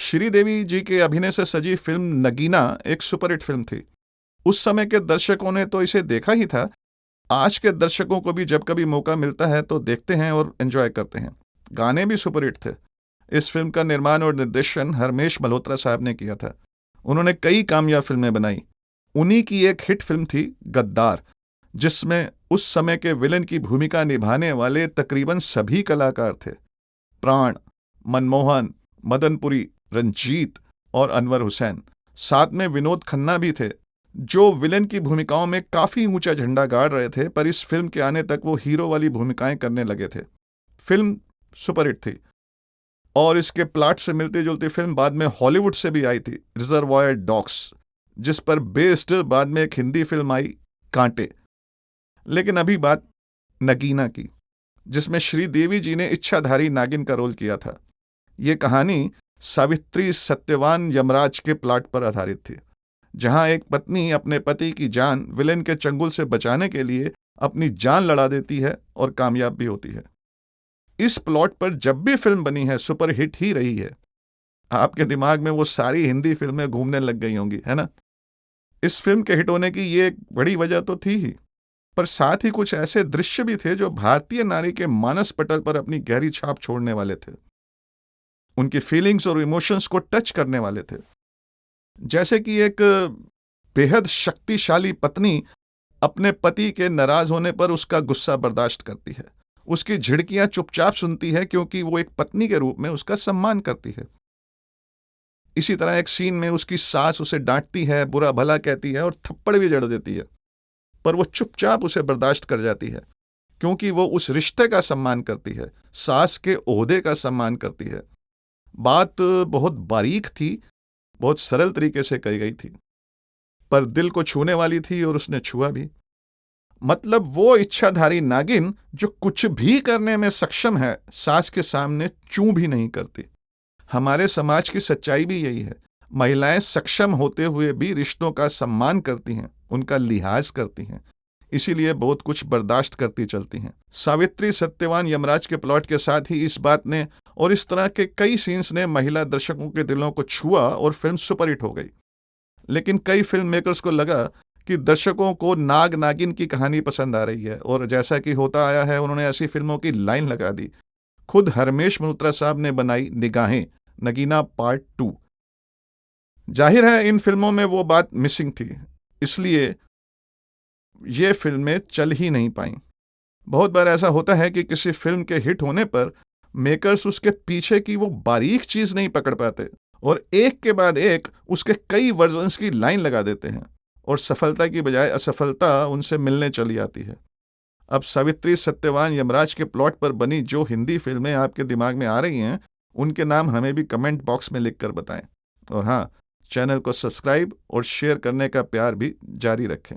श्रीदेवी जी के अभिनय से सजी फिल्म नगीना एक सुपरहिट फिल्म थी। उस समय के दर्शकों ने तो इसे देखा ही था। आज के दर्शकों को भी जब कभी मौका मिलता है तो देखते हैं और एंजॉय करते हैं। गाने भी सुपरहिट थे। इस फिल्म का निर्माण और निर्देशन हरमेश मल्होत्रा साहब ने किया था। उन्होंने कई कामयाब फिल्में बनाई। उन्हीं की एक हिट फिल्म थी गद्दार, जिसमें उस समय के विलेन की भूमिका निभाने वाले तकरीबन सभी कलाकार थे। प्राण, मनमोहन, मदनपुरी, रंजीत और अनवर हुसैन। साथ में विनोद खन्ना भी थे, जो विलेन की भूमिकाओं में काफी ऊंचा झंडा गाड़ रहे थे, पर इस फिल्म के आने तक वो हीरो वाली भूमिकाएं करने लगे थे। फिल्म सुपरहिट थी और इसके प्लॉट से मिलती जुलती फिल्म बाद में हॉलीवुड से भी आई थी, रिजर्वायर डॉग्स, जिस पर बेस्ड बाद में एक हिंदी फिल्म आई, कांटे। लेकिन अभी बात नगीना की, जिसमें श्रीदेवी जी ने इच्छाधारी नागिन का रोल किया था। ये कहानी सावित्री सत्यवान यमराज के प्लॉट पर आधारित थी, जहां एक पत्नी अपने पति की जान विलेन के चंगुल से बचाने के लिए अपनी जान लड़ा देती है और कामयाब भी होती है। इस प्लॉट पर जब भी फिल्म बनी है सुपरहिट ही रही है। आपके दिमाग में वो सारी हिंदी फिल्में घूमने लग गई होंगी, है ना? इस फिल्म के हिट होने की ये एक बड़ी वजह तो थी ही, पर साथ ही कुछ ऐसे दृश्य भी थे जो भारतीय नारी के मानस पटल पर अपनी गहरी छाप छोड़ने वाले थे। उनकी फीलिंग्स और इमोशंस को टच करने वाले थे। जैसे कि एक बेहद शक्तिशाली पत्नी अपने पति के नाराज होने पर उसका गुस्सा बर्दाश्त करती है, उसकी झिड़कियां चुपचाप सुनती है क्योंकि वो एक पत्नी के रूप में उसका सम्मान करती है। इसी तरह एक सीन में उसकी सास उसे डांटती है, बुरा भला कहती है और थप्पड़ भी जड़ देती है, पर वो चुपचाप उसे बर्दाश्त कर जाती है क्योंकि वो उस रिश्ते का सम्मान करती है, सास के ओहदे का सम्मान करती है। बात बहुत बारीक थी, बहुत सरल तरीके से कही गई थी, पर दिल को छूने वाली थी और उसने छुआ भी। मतलब वो इच्छाधारी नागिन जो कुछ भी करने में सक्षम है, सास के सामने चूं भी नहीं करती। हमारे समाज की सच्चाई भी यही है। महिलाएं सक्षम होते हुए भी रिश्तों का सम्मान करती हैं, उनका लिहाज करती हैं, इसीलिए बहुत कुछ बर्दाश्त करती चलती हैं। सावित्री सत्यवान यमराज के प्लॉट के साथ ही इस बात ने और इस तरह के कई सीन्स ने महिला दर्शकों के दिलों को छुआ और फिल्म सुपरहिट हो गई। लेकिन कई फिल्म मेकर्स को लगा कि दर्शकों को नाग नागिन की कहानी पसंद आ रही है, और जैसा कि होता आया है उन्होंने ऐसी फिल्मों की लाइन लगा दी। खुद हरमेश मल्होत्रा साहब ने बनाई निगाहें, नगीना पार्ट 2। जाहिर है इन फिल्मों में वो बात मिसिंग थी, इसलिए ये फिल्में चल ही नहीं पाईं। बहुत बार ऐसा होता है कि किसी फिल्म के हिट होने पर मेकर्स उसके पीछे की वो बारीक चीज नहीं पकड़ पाते और एक के बाद एक उसके कई वर्जन्स की लाइन लगा देते हैं, और सफलता की बजाय असफलता उनसे मिलने चली आती है। अब सावित्री सत्यवान यमराज के प्लॉट पर बनी जो हिंदी फिल्में आपके दिमाग में आ रही हैं, उनके नाम हमें भी कमेंट बॉक्स में लिखकर बताएं। और हाँ, चैनल को सब्सक्राइब और शेयर करने का प्यार भी जारी रखें।